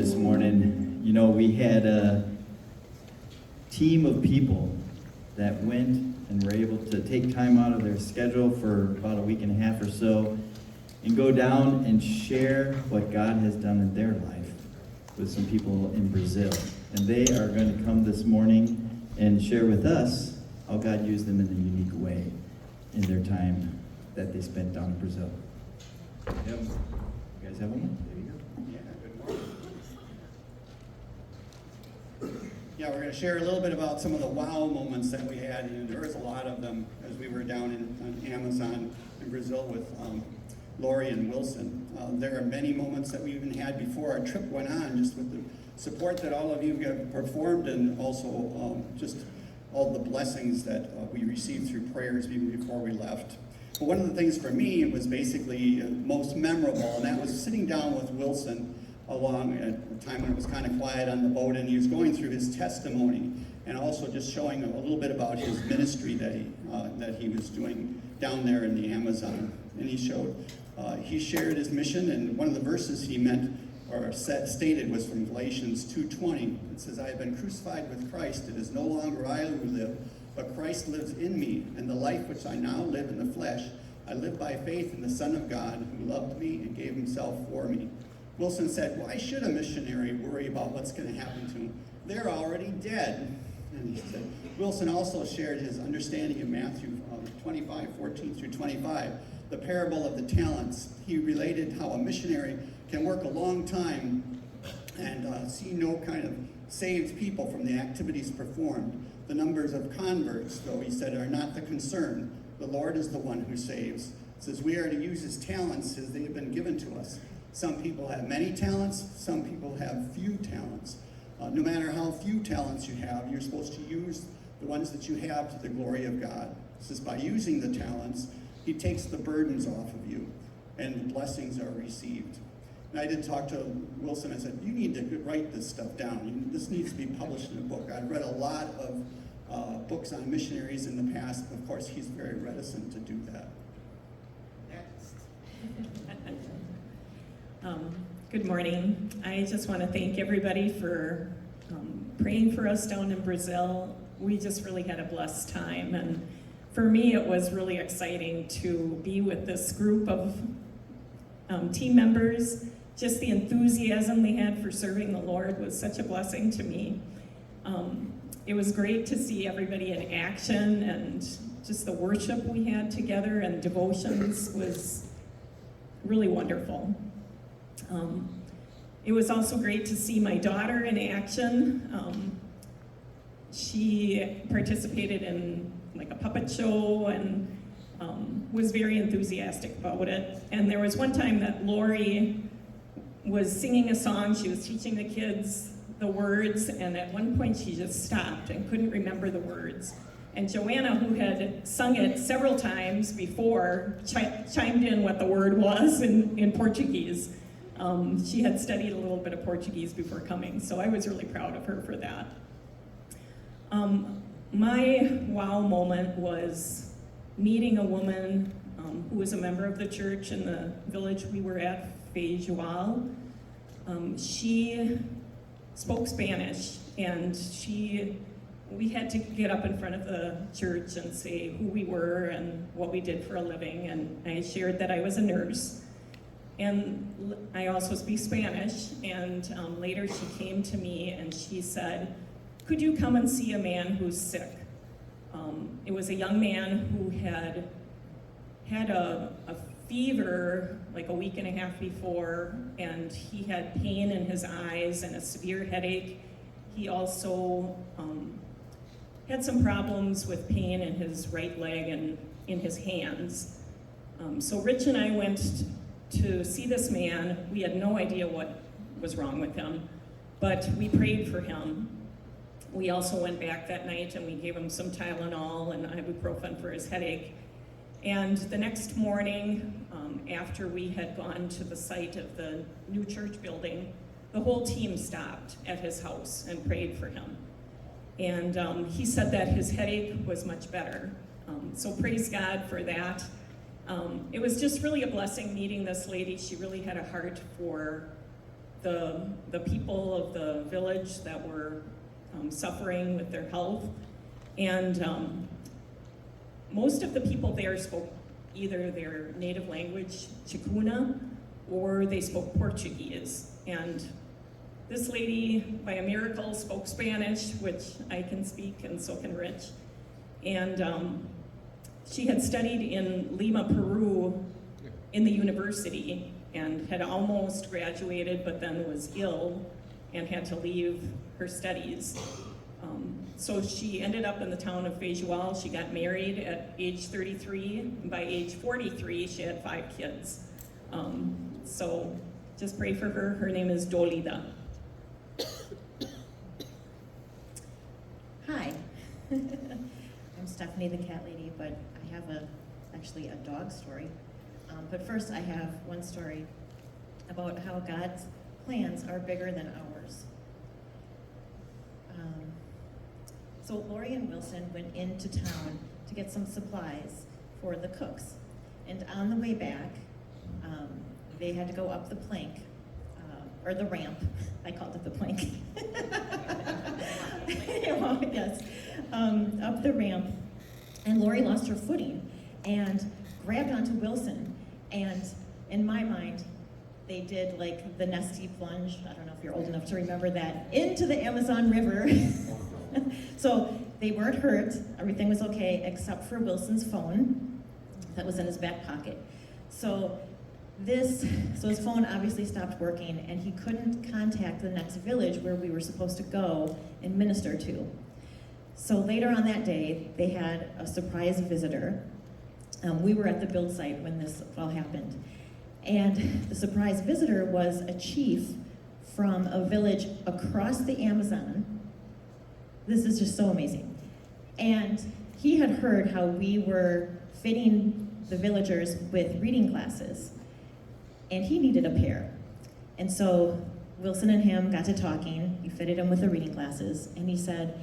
This morning, we had a team of people that went and were able to take time out of their schedule for about a week and a half or so and go down and share what God has done in their life with some people in Brazil. And they are going to come this morning and share with us how God used them in a unique way in their time that they spent down in Brazil. You guys have one? There you go. Yeah, good morning. Yeah, we're going to share a little bit about some of the wow moments that we had, and there was a lot of them as we were down in Amazon in Brazil with Lori and Wilson. There are many moments that we even had before our trip went on, just with the support that all of you have performed, and also just all the blessings that we received through prayers even before we left. But one of the things for me was basically most memorable, and that was sitting down with Wilson along at a time when it was kind of quiet on the boat, and he was going through his testimony and also just showing a little bit about his ministry that he was doing down there in the Amazon. And he shared his mission, and one of the verses he stated was from Galatians 2:20. It says, "I have been crucified with Christ. It is no longer I who live, but Christ lives in me. And the life which I now live in the flesh, I live by faith in the Son of God, who loved me and gave himself for me." Wilson said, "Why should a missionary worry about what's going to happen to him? They're already dead." And he said, Wilson also shared his understanding of Matthew 25:14 through 25, the parable of the talents. He related how a missionary can work a long time and see no kind of saved people from the activities performed. The numbers of converts, though, he said, are not the concern. The Lord is the one who saves. It says we are to use his talents as they have been given to us. Some people have many talents, some people have few talents. No matter how few talents you have, you're supposed to use the ones that you have to the glory of God. It says by using the talents, he takes the burdens off of you, and the blessings are received. And I did talk to Wilson. I said, you need to write this stuff down. This needs to be published in a book. I've read a lot of books on missionaries in the past. Of course, he's very reticent to do that. Next. Good morning. I just want to thank everybody for praying for us down in Brazil. We just really had a blessed time, and for me it was really exciting to be with this group of team members. Just the enthusiasm they had for serving the Lord was such a blessing to me. It was great to see everybody in action, and just the worship we had together and devotions was really wonderful. It was also great to see my daughter in action. She participated in like a puppet show and was very enthusiastic about it. And there was one time that Lori was singing a song. She was teaching the kids the words, and at one point she just stopped and couldn't remember the words. And Joanna, who had sung it several times before, chimed in what the word was in Portuguese. She had studied a little bit of Portuguese before coming, so I was really proud of her for that. My wow moment was meeting a woman who was a member of the church in the village we were at, Feijoal. She spoke Spanish, and we had to get up in front of the church and say who we were and what we did for a living, and I shared that I was a nurse. And I also speak Spanish, and later she came to me and she said, "Could you come and see a man who's sick?" It was a young man who had a fever like a week and a half before, and he had pain in his eyes and a severe headache. He also had some problems with pain in his right leg and in his hands. So Rich and I went to see this man. We had no idea what was wrong with him, but we prayed for him. We also went back that night and we gave him some Tylenol and ibuprofen for his headache. And the next morning, after we had gone to the site of the new church building, the whole team stopped at his house and prayed for him. And he said that his headache was much better. So praise God for that. It was just really a blessing meeting this lady. She really had a heart for the people of the village that were suffering with their health. And most of the people there spoke either their native language, Chikuna, or they spoke Portuguese. And this lady, by a miracle, spoke Spanish, which I can speak, and so can Rich. And she had studied in Lima, Peru, in the university, and had almost graduated, but then was ill and had to leave her studies. So she ended up in the town of Feijoal. She got married at age 33, and by age 43, she had 5 kids. So just pray for her. Her name is Dolida. Hi, I'm Stephanie the cat lady, but I have actually a dog story. But first I have one story about how God's plans are bigger than ours. So Lori and Wilson went into town to get some supplies for the cooks. And on the way back, they had to go up the plank, or the ramp. I called it the plank. Well, yes, up the ramp. And Lori lost her footing and grabbed onto Wilson. And in my mind, they did like the Nestea plunge. I don't know if you're old enough to remember that, into the Amazon River. So they weren't hurt. Everything was okay except for Wilson's phone that was in his back pocket. So his phone obviously stopped working, and he couldn't contact the next village where we were supposed to go and minister to. So later on that day, they had a surprise visitor. We were at the build site when this all happened. And the surprise visitor was a chief from a village across the Amazon. This is just so amazing. And he had heard how we were fitting the villagers with reading glasses, and he needed a pair. And so Wilson and him got to talking. He fitted him with the reading glasses, and he said,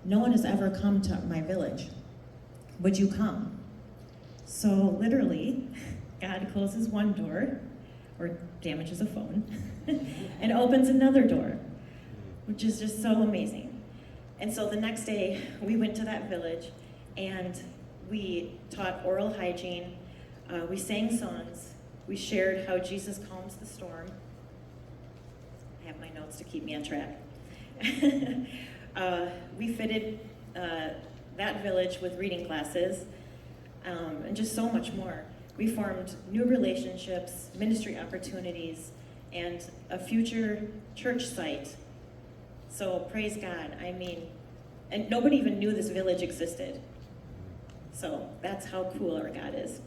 "No one has ever come to my village. Would you come?" So literally, God closes one door, or damages a phone, and opens another door, which is just so amazing. And so the next day, we went to that village, and we taught oral hygiene, we sang songs, we shared how Jesus calms the storm. I have my notes to keep me on track. We fitted that village with reading classes, and just so much more. We formed new relationships, ministry opportunities, and a future church site. So praise God. I mean, and nobody even knew this village existed. So that's how cool our God is.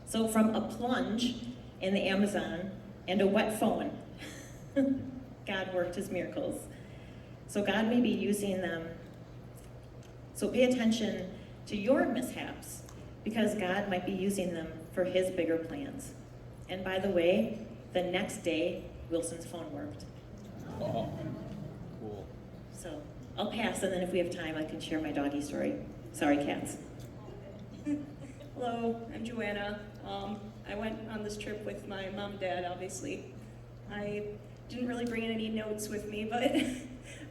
So from a plunge in the Amazon and a wet phone, God worked his miracles. So God may be using them. So pay attention to your mishaps, because God might be using them for his bigger plans. And by the way, the next day, Wilson's phone worked. Oh, cool. So I'll pass, and then if we have time, I can share my doggy story. Sorry, cats. Hello, I'm Joanna. I went on this trip with my mom and dad, obviously. I didn't really bring any notes with me, but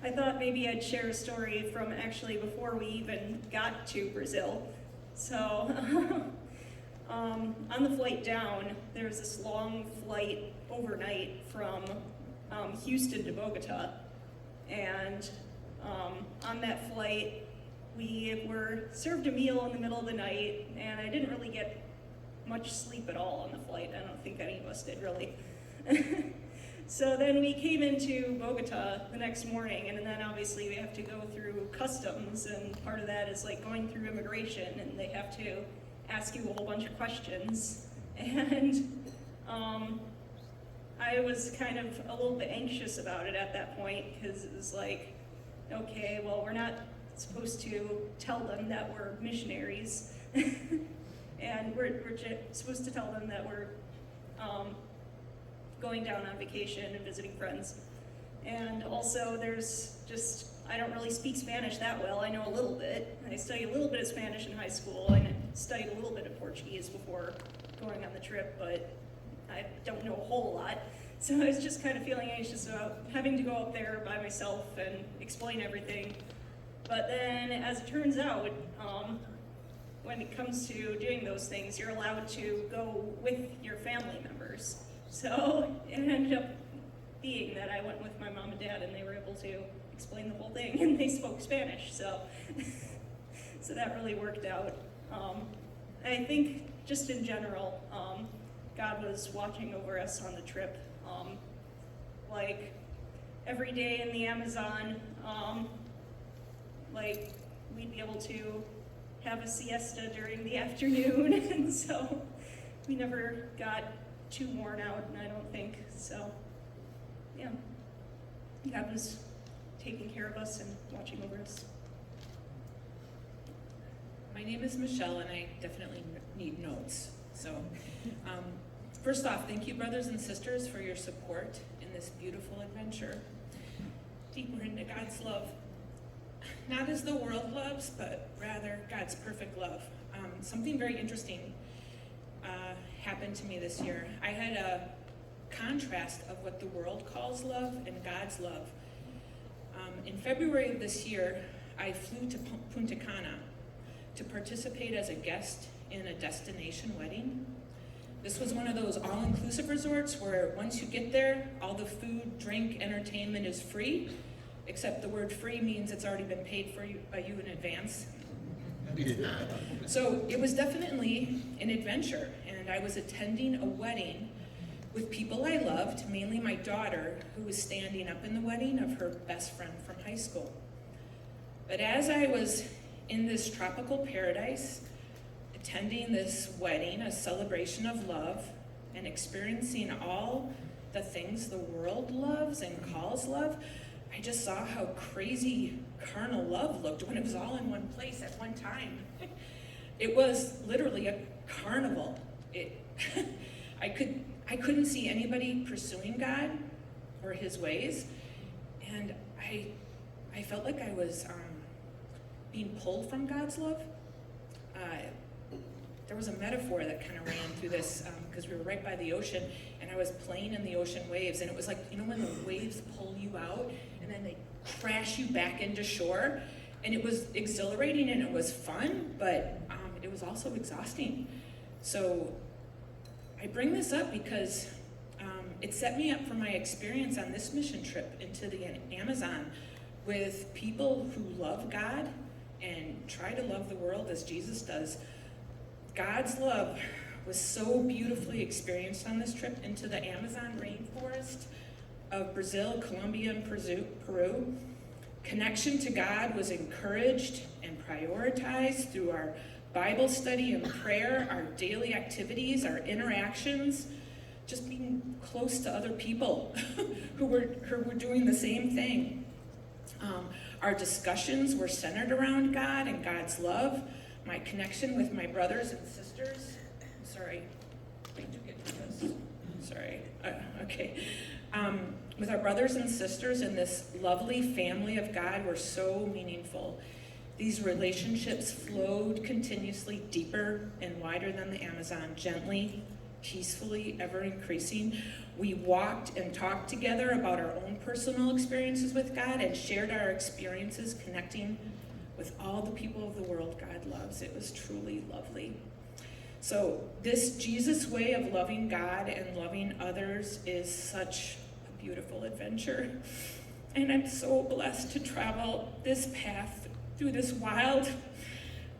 I thought maybe I'd share a story from actually before we even got to Brazil. So, on the flight down, there was this long flight overnight from Houston to Bogota. And on that flight, we were served a meal in the middle of the night, and I didn't really get much sleep at all on the flight. I don't think any of us did, really. So then we came into Bogota the next morning, and then obviously we have to go through customs, and part of that is like going through immigration, and they have to ask you a whole bunch of questions. And I was kind of a little bit anxious about it at that point, because it was like, okay, well, we're not supposed to tell them that we're missionaries, and we're supposed to tell them that we're going down on vacation and visiting friends. And also there's just, I don't really speak Spanish that well. I know a little bit. I studied a little bit of Spanish in high school, and I studied a little bit of Portuguese before going on the trip, but I don't know a whole lot. So I was just kind of feeling anxious about having to go up there by myself and explain everything. But then, as it turns out, when it comes to doing those things, you're allowed to go with your family members. So it ended up being that I went with my mom and dad, and they were able to explain the whole thing, and they spoke Spanish, so so that really worked out. I think just in general, God was watching over us on the trip. Like every day in the Amazon, like we'd be able to have a siesta during the afternoon, and so we never got too worn out, and I don't think so. Yeah, God was taking care of us and watching over us. My name is Michelle, and I definitely need notes. So, first off, thank you, brothers and sisters, for your support in this beautiful adventure. Deeper into God's love. Not as the world loves, but rather God's perfect love. Something very interesting happened to me this year. I had a contrast of what the world calls love and God's love. In February of this year, I flew to Punta Cana to participate as a guest in a destination wedding. This was one of those all-inclusive resorts where once you get there, all the food, drink, entertainment is free, except the word free means it's already been paid for you by you in advance. So it was definitely an adventure, and I was attending a wedding with people I loved, mainly my daughter, who was standing up in the wedding of her best friend from high school. But as I was in this tropical paradise, attending this wedding, a celebration of love, and experiencing all the things the world loves and calls love, I just saw how crazy carnal love looked when it was all in one place at one time. It was literally a carnival. I couldn't see anybody pursuing God or his ways, and I felt like I was being pulled from God's love. There was a metaphor that kind of ran through this because we were right by the ocean, and I was playing in the ocean waves, and it was like, you know, when the waves pull you out and then they crash you back into shore, and it was exhilarating and it was fun, but it was also exhausting. So I bring this up because it set me up for my experience on this mission trip into the Amazon with people who love God and try to love the world as Jesus does. God's love was so beautifully experienced on this trip into the Amazon rainforest of Brazil, Colombia, and Peru. Connection to God was encouraged and prioritized through our Bible study and prayer, our daily activities, our interactions, just being close to other people who were doing the same thing. Our discussions were centered around God and God's love. My connection with my brothers and sisters. Sorry, wait to get to this. Sorry. Okay. With our brothers and sisters in this lovely family of God were so meaningful. These relationships flowed continuously deeper and wider than the Amazon, gently, peacefully, ever increasing. We walked and talked together about our own personal experiences with God and shared our experiences connecting with all the people of the world God loves. It was truly lovely. So this Jesus way of loving God and loving others is such a beautiful adventure. And I'm so blessed to travel this path through this wild,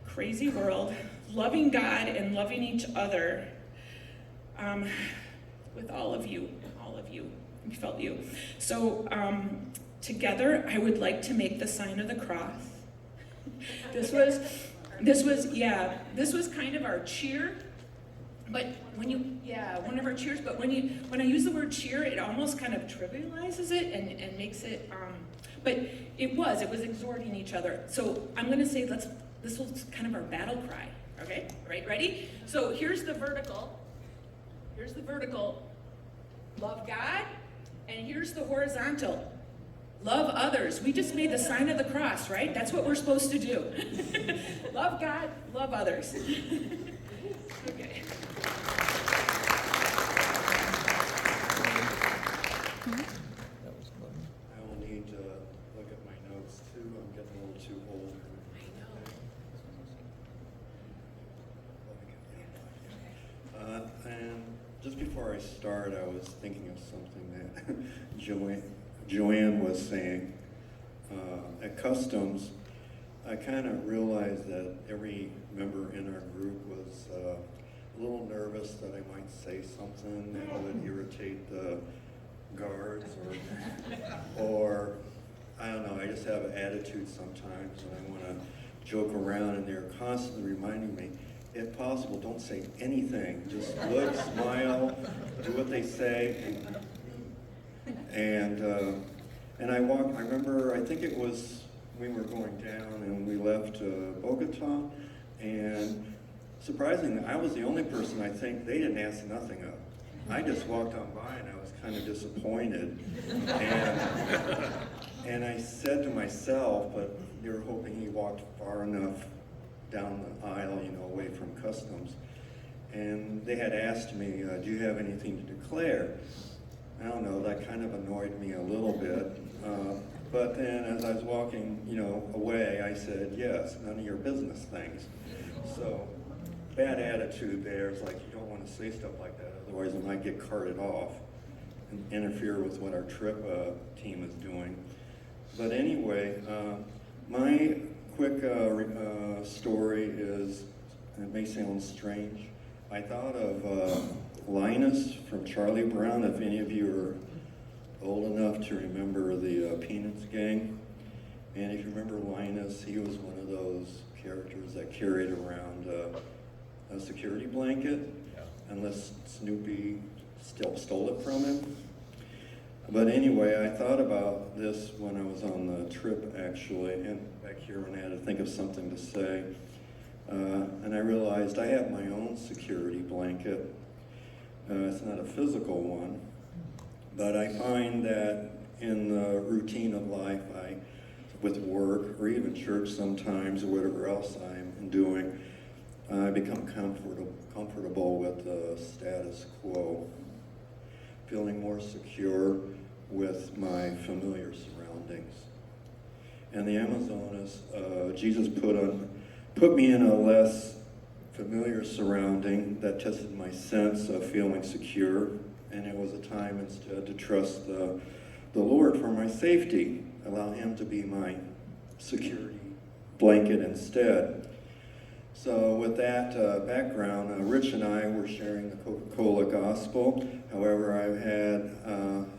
crazy world, loving God and loving each other with all of you. We felt you. So together, I would like to make the sign of the cross. This was kind of our cheer, but one of our cheers, but when I use the word cheer, it almost kind of trivializes it and makes it, but it was exhorting each other. So I'm going to say, this was kind of our battle cry, okay? Right, ready? So here's the vertical, love God, and here's the horizontal, love others. We just made the sign of the cross, right? That's what we're supposed to do. Love God, love others. Okay. was thinking of something that Joanne was saying. At Customs, I kind of realized that every member in our group was a little nervous that I might say something that would irritate the guards, or I don't know, I just have an attitude sometimes and I want to joke around, and they're constantly reminding me, if possible, don't say anything. Just look, smile, do what they say. And I remember, I think it was, we were going down and we left Bogota, and surprisingly, I was the only person I think they didn't ask nothing of. I just walked on by and I was kind of disappointed. And I said to myself, but they were hoping he walked far enough down the aisle, you know, away from Customs. And they had asked me, do you have anything to declare? I don't know, that kind of annoyed me a little bit. But then as I was walking, you know, away, I said, yes, none of your business things. So, bad attitude there. It's like, you don't want to say stuff like that, otherwise it might get carted off and interfere with what our trip team is doing. But anyway, my quick story is, and it may sound strange, I thought of Linus from Charlie Brown, if any of you are old enough to remember the Peanuts gang. And if you remember Linus, he was one of those characters that carried around a security blanket, unless Snoopy still stole it from him. But anyway, I thought about this when I was on the trip, actually, and back here when I had to think of something to say. And I realized I have my own security blanket. It's not a physical one, but I find that in the routine of life, with work or even church sometimes or whatever else I'm doing, I become comfortable with the status quo, feeling more secure with my familiar surroundings. And the Amazonas, Jesus put me in a less familiar surrounding that tested my sense of feeling secure, and it was a time instead to trust the Lord for my safety, allow Him to be my security blanket instead. So with that background, Rich and I were sharing the Coca-Cola gospel. However, I've had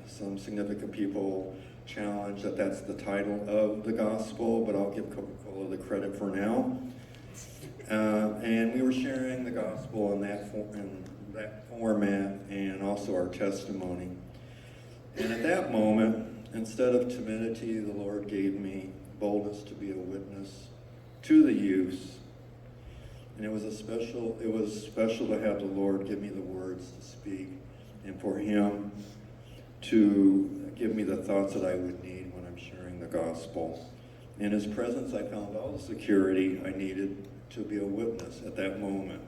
some significant people challenge that that's the title of the gospel, but I'll give Coca-Cola the credit for now. And we were sharing the gospel in that format, and also our testimony. And at that moment, instead of timidity, the Lord gave me boldness to be a witness to the youth. And it was special to have the Lord give me the words to speak, and for Him to give me the thoughts that I would need when I'm sharing the gospel. In His presence, I found all the security I needed to be a witness at that moment.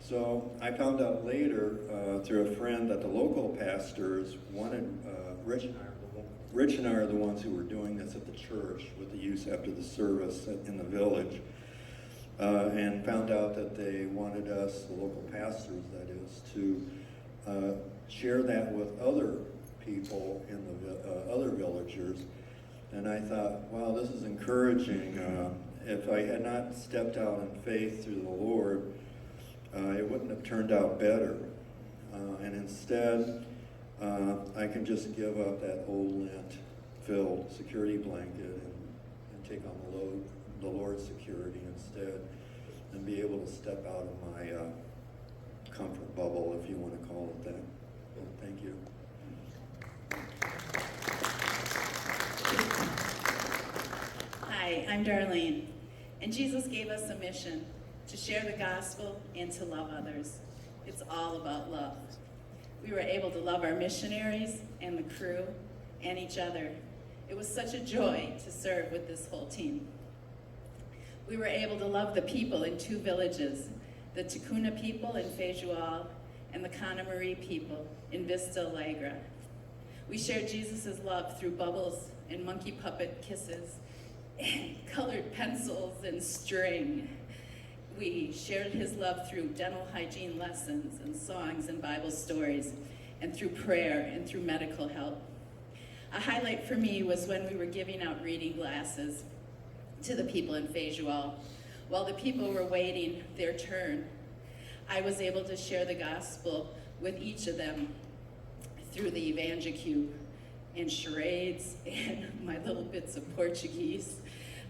So I found out later through a friend that the local pastors wanted, Rich and I are the ones who were doing this at the church with the youth after the service in the village, and found out that they wanted us, the local pastors that is, to share that with other people in the other villagers. And I thought, wow, this is encouraging. If I had not stepped out in faith through the Lord, it wouldn't have turned out better. And instead, I can just give up that old lint-filled security blanket and take on the Lord's security instead, and be able to step out of my comfort bubble, if you want to call it that. Well, thank you. Hi, I'm Darlene, and Jesus gave us a mission to share the gospel and to love others. It's all about love. We were able to love our missionaries and the crew and each other. It was such a joy to serve with this whole team. We were able to love the people in 2 villages, the Ticuna people in Feijoal and the Cana Marie people in Vista Alegre. We shared Jesus' love through bubbles and monkey puppet kisses, and colored pencils and string. We shared his love through dental hygiene lessons and songs and Bible stories, and through prayer and through medical help. A highlight for me was when we were giving out reading glasses to the people in Feijoal. While the people were waiting their turn, I was able to share the gospel with each of them through the Evangelique and charades and my little bits of Portuguese.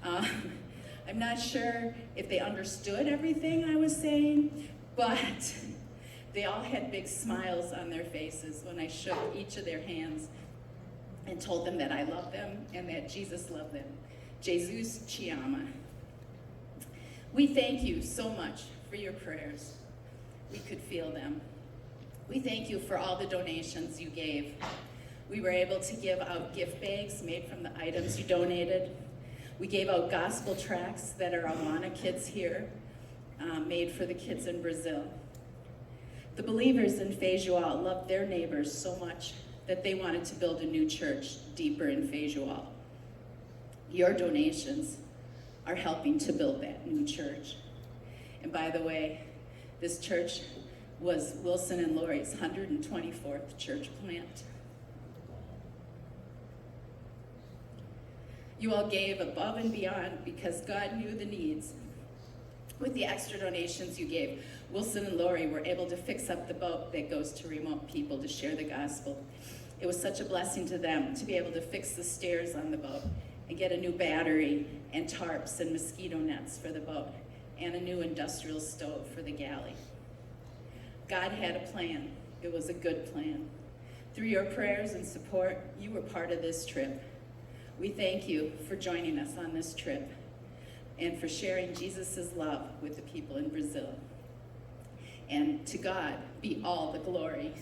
I'm not sure if they understood everything I was saying, but they all had big smiles on their faces when I shook each of their hands and told them that I love them and that Jesus loved them. Jesus te ama. We thank you so much for your prayers. We could feel them. We thank you for all the donations you gave. We were able to give out gift bags made from the items you donated. We gave out gospel tracts that are Awana kids here, made for the kids in Brazil. The believers in Feijoal loved their neighbors so much that they wanted to build a new church deeper in Feijoal. Your donations are helping to build that new church. And by the way, this church was Wilson and Lori's 124th church plant. You all gave above and beyond because God knew the needs. With the extra donations you gave, Wilson and Lori were able to fix up the boat that goes to remote people to share the gospel. It was such a blessing to them to be able to fix the stairs on the boat and get a new battery and tarps and mosquito nets for the boat and a new industrial stove for the galley. God had a plan. It was a good plan. Through your prayers and support, you were part of this trip. We thank you for joining us on this trip and for sharing Jesus' love with the people in Brazil. And to God be all the glory.